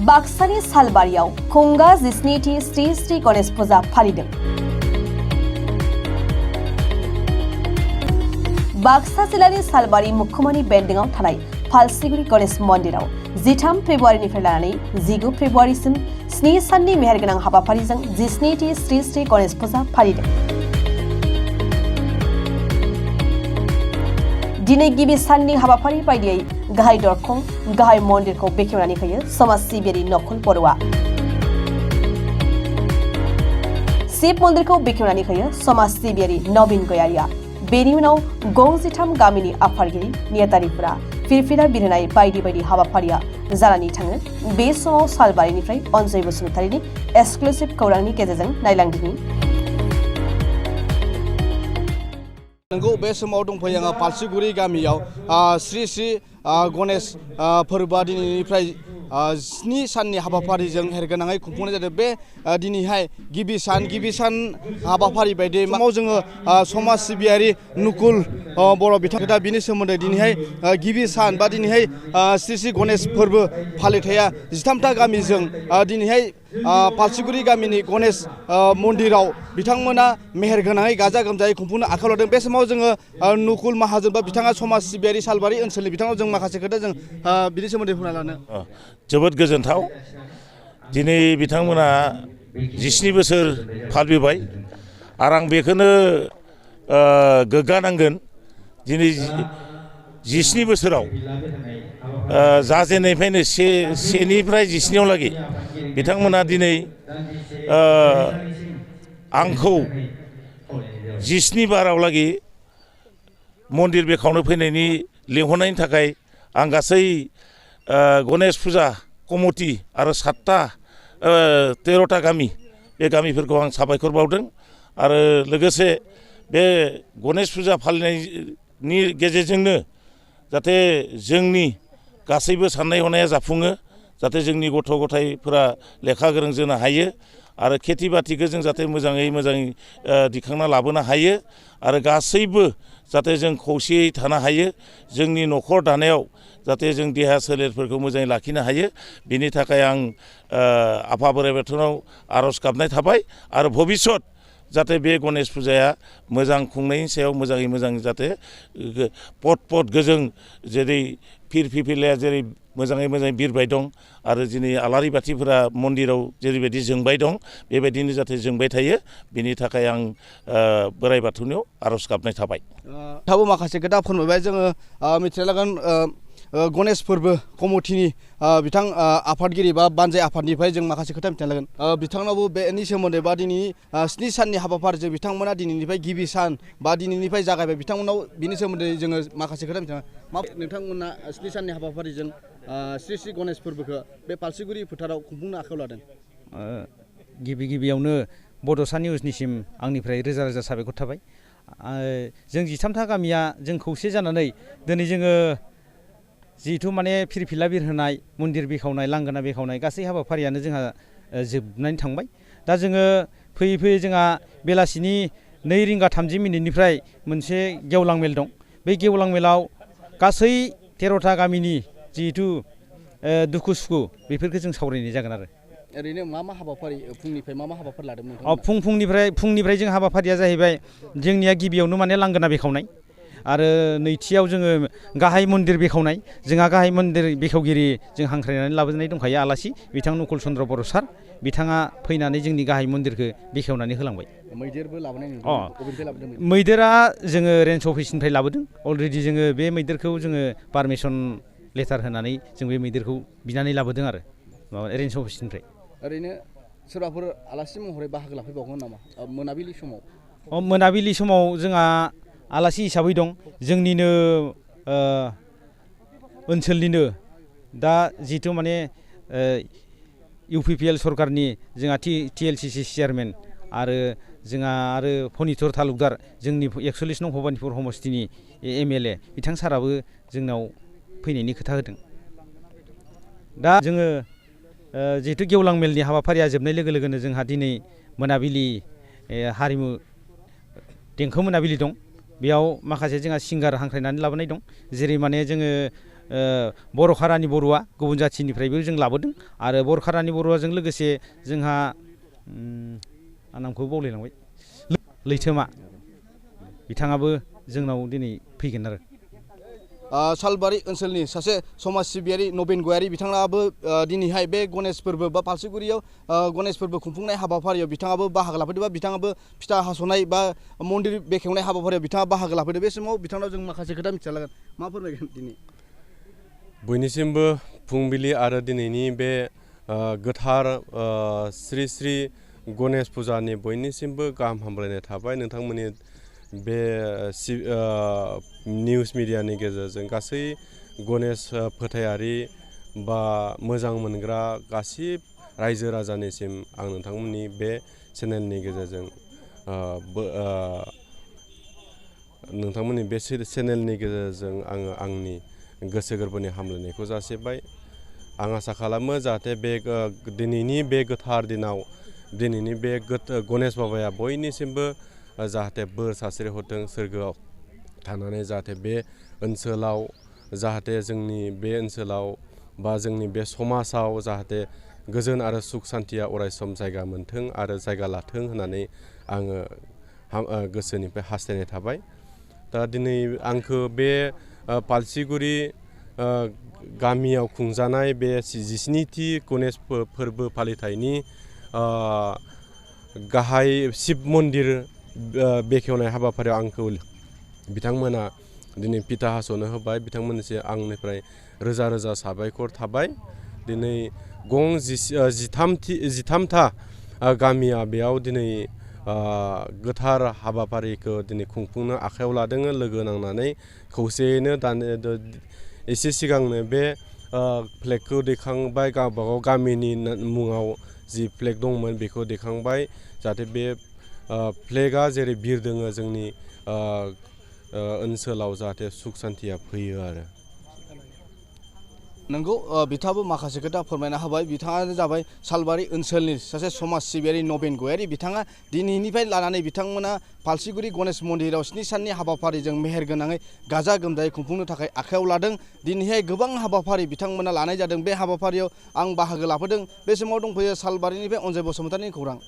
बाक्सानि सालबारियाव खुंगा 17थि श्री श्री गणेश फुजा फालिदों। बाक्सा जिल्लानि सालबारि मुखुमानि बेन्दोंआव थानाय फालसिगुरि गणेश मन्दिराव 13 फेब्रुवारिनिफ्राय लानानै 19 फेब्रुवारिसिम 7 साननि मेहेरगोनां हाबाफारिजों 17थि श्री श्री गणेश फुजा फालिदों। दिनै गिबि साननि हाबाफारि बायदियै गाहाय दरखं गाहाय मन्दिरखौ बेखेवनानै होयो समाज सिबियारि नखल बर'आ। शिव मन्दिरखौ बेखेवनानै होयो समाज सिबियारि नवीन गयारिया। बेनि उनाव गं 13 गामिनि आफादगिरि नेतारिफोरा फिरफिला बिरहोनाय बायदि बायदि हाबाफारिया जानानै थाङो। बे समाव सालबारिनिफ्राय अनजय बसुमतारिनि एक्सक्लुसिभ खौरांनि गेजेरजों नायलांदिनि। नंगौ बे समाव दंफैयो आङो फालसिगुरि गामियाव श्री श्री गणेश फोरबोआ दिनैनिफ्राय 7 साननि हाबाफारिजों मेहेरगोनाङै खुंफुंनाय जादों। बे दिनैहाय गिबि सान हाबाफारि बायदियै समाव जोङो समाज सिबियारि नुकुल बर' बिथांमोना बिनि सोमोन्दै दिनैहाय गिबि सान बा दिनैहाय श्री श्री गणेश फोरबो फालिथाया 13था गामिजों दिनैहाय फालसिगुरि गामिनि गणेश मन्दिराव बिथांमोना मेहेरगोनाङै गाजा गोमजायै खुंफुंनो आखायाव लादों। बे समाव जोङो नुकुल माहाजोन बा बिथाङा समाज सिबियारि सालबारि ओनसोलनि बिथाङाव जों माखासे खोथा जों बिनि सोमोन्दै बुंना लानो जोबोद गोजोनथाव। दिनै बिथांमोना 17 बोसोर फालिबाय आरो आं बेखौनो गोग्गानांगोन। दिनै 17 बोसोराव जाजेननायनिफ्रायनो सेनिफ्राय 17आव लागै बिथांमोना दिनै आंखौ 17 बाराव लागै मन्दिर बेखावनो फैनायनि लिंहरनायनि थाखाय आं गासै गणेश फुजा कमिटि आरो 13टा गामि बे गामिफोरखौ आं साबायखर बावदों। आरो लोगोसे बे गणेश फुजा फालिनायनि गेजेरजोंनो जाहाथे जोंनि गासैबो साननाय हनाया जाफुङो, जाहाथे जोंनि गथ' गथायफोरा लेखा गोरों जानो हायो आरो खेथि बाथिखौ जों जाहाथे मोजाङै दिखांना लाबोनो हायो आरो गासैबो जाहाथे जों खौसेयै थानो हायो, जोंनि न'खर दानायाव जाहाथे जों देहा सोलेरफोरखौ मोजाङै लाखिनो हायो। बेनि थाखाय आं आफा बोराइ बाथौनाव आर'ज गाबनाय थाबाय आरो भबिष्यत जाहाथे बे गणेश फुजाया मोजां खुंनायनि सायाव मोजाङै मोजां जाहाथे पद गोजों जेरै फिरफिलाया जेरै मोजाङै बिरबाय दं आरो दिनै आलारि बाथिफोरा मन्दिराव जेरैबायदि जोंबाय दं बेबायदिनो जाहाथे जोंबाय थायो। बेनि थाखाय आं बोराइ बाथौनियाव आर'ज गाबनाय थाबाय। थाबो माखासे खोथा फोरमायबाय जोङो मिथिना लागोन गणेश फोरबो कमिटिनि बिथां आफादगिरि बा बानजाय आफादनिफ्राय जों माखासे खोथा मिथिना लागोन। बिथांनावबो बेनि सोमोन्दै बा दिनैनि 7 साननि हाबाफारिजों बिथांमोना दिनैनिफ्राय गिबि सान बा दिनैनिफ्राय जागायबाय बिथांमोनाव बिनि सोमोन्दै जोङो माखासे खोथा मिथिना नोंथांमोना 7 साननि हाबाफारिजों श्री श्री गणेश फोरबोखौ बे फालसिगुरि फोथाराव खुंफुंनो आखायाव लादों। गिबियावनो बड'सा निउसनिसिम आंनिफ्राय रोजा रोजा साबायखर थाबाय। जों 13था गामिया जों खौसे जानानै दिनै जोङो जिहेथु माने फिरफिला बिरहोनाय मन्दिर बेखावनाय लांगोना बेखावनाय गासै हाबाफारियानो जोंहा जोबनानै थांबाय। दा जोङो फैयै जोंहा बेलासिनि 2:30 मोनसे गेवलां मेल दं। बे गेवलां मेलाव गासै 13टा गामिनि जिहेथु दुखु सुखु बेफोरखौ जों सावरायनाय जागोन आरो। ओरैनो मा हाबाफारि फुंनिफ्राय मा हाबाफारि लादोंमोन? फुंनिफ्राय जों हाबाफारिया जाहैबाय जोंनिया गिबियावनो माने लांगोना बेखावनाय आरो नैथियाव जोङो गाहाय मन्दिर बेखावनाय। जोंहा गाहाय मन्दिर बेखेवगिरि जों हांख्रायनानै लाबोनाय दंखायो आलासि बिथां नुकुल चन्द्र बर' सार। बिथाङा फैनानै जोंनि गाहाय मन्दिरखौ बेखेवनानै होलांबाय। मैदेरबो लाबोनाय नुदों। मैदेरा जोङो रेन्ज अफिसनिफ्राय लाबोदों। अलरेडि जोङो बे मैदेरखौ जोङो पारमिसन लेटार होनानै जों बे मैदेरखौ बिनानै लाबोदों आरो रेन्ज अफिसनिफ्राय। ओरैनो सोरबाफोर आलासि महरै बाहागो लाफैबावगोन नामा मोनाबिलि समाव? मोनाबिलि समाव जोंहा आलासि हिसाबै दं जोंनिनो ओनसोलनिनो दा जिथु माने UPPL सरकारनि जोंहा TLCC चेयारमेन आरो जोंहा फनितर तालुकदार जोंनि 41 नं भबानिपुर समस्तिनि MLA बिथां साराबो जोंनाव फैनायनि खोथा होदों। दा जोङो जिहेतु गेवलां मेलनि हाबाफारिया जोबनाय लोगो लोगोनो जोंहा दिनै मोनाबिलि हारिमु देंखो मोनाबिलि दं। बेयाव माखासे जोंहा सिंगार हांख्रायनानै लाबोनाय दं। जेरै माने जोङो बर' खारानि बर'आ गुबुन जाथिनिफ्रायबो जों लाबोदों आरो बर' खारानि बर'जों लोगोसे जोंहा नामखौ बावलायलांबाय लैथोमा बिथाङाबो जोंनाव दिनै फैगोन आरो सालबारि ओनसोलनि सासे समाज सिबियारि नबेन गयारि बिथाङाबो दिनैहाय बे गणेश फोरबो बा फाल्सिगुरियाव गणेश फोरबो खुंफुंनाय हाबाफारियाव बिथाङाबो बाहागो लाफैदों बा बिथाङाबो फिथा हास'नाय बा मन्दिर बेखेवनाय हाबाफारियाव बिथाङा बाहागो लाफैदों बे समाव बिथांनाव जों माखासे खोथा मिथिना लागोन मा फोरमायगोन दिनै बयनिसिमबो फुंबिलि आरो दिनैनि बे गोथार श्री श्री गणेश फुजानि बयनिसिमबो गाहाम हामलायनाय थाबाय नोंथांमोननि बे निउस मिडियानि गेजेरजों गासै गणेश फोथायारि बा मोजां मोनग्रा गासै रायजो राजानिसिम आं नोंथांमोननि बे चेनेलनि गेजेरजों नोंथांमोननि बे चेनेलनि गेजेरजों आङो आंनि गोसो गोरबोनि हामलायनायखौ जासिबाय आं आसा खालामो जाहाथे बे दिनैनि बे गोथार दिनाव दिनैनि बे गणेश बाबाया बयनिसिमबो जाहाथे बोर सारस्रि हरथों सोरगोआव थानानै जाहाथे बे ओनसोलाव जाहाथे जोंनि बे ओनसोलाव बा जोंनि बे समाजाव जाहाथे गोजोन आरो सुख सान्थिया अरायसम जायगा मोनथों आरो जायगा लाथों होननानै आङो गोसोनिफ्राय हास्थायनाय थाबाय दा दिनै आंखौ बे फाल्सिगुरि गामियाव खुंजानाय बे 17थि गणेश फोरबो फालिथायनि गाहाय शिब मन्दिर बेखेवनाय हाबाफारियाव आंखौ बिथांमोना दिनै फिथा हास'नो होबाय बिथांमोननिसिम आंनिफ्राय रोजा रोजा साबायखर थाबाय दिनै गं 13था गामिया बेयाव दिनै गोथार हाबाफारिखौ दिनै खुंफुंनो आखायाव लादों लोगो नांनानै खौसेयैनो एसे सिगांनो बे फ्लेगखौ दैखांबाय गावबागाव गामिनि मुङाव जि फ्लेग दंमोन बेखौ दैखांबाय जाहाथे बे फ्लेगा जेरै बिरदोङो जोंनि ओनसोलाव जाहाथे सुख सान्थिया फैयो आरो नंगौ बिथाङाबो माखासे खोथा फोरमायना होबाय बिथाङानो जाबाय सालबारि ओनसोलनि सासे समाज सिबियारि नबेन गयारि बिथाङा दिनैनिफ्राय लानानै बिथांमोना फाल्सिगुरि गणेश मन्दिराव 7 साननि हाबाफारिजों मेहेर गोनाङै गाजा गोमजायै खुंफुंनो थाखाय आखायाव लादों दिनैहाय गोबां हाबाफारि बिथांमोना लानाय जादों बे हाबाफारियाव आं बाहागो लाफैदों बे समाव दंफैयो सालबारिनिफ्राय अनजय बसुमतारिनि खौरां।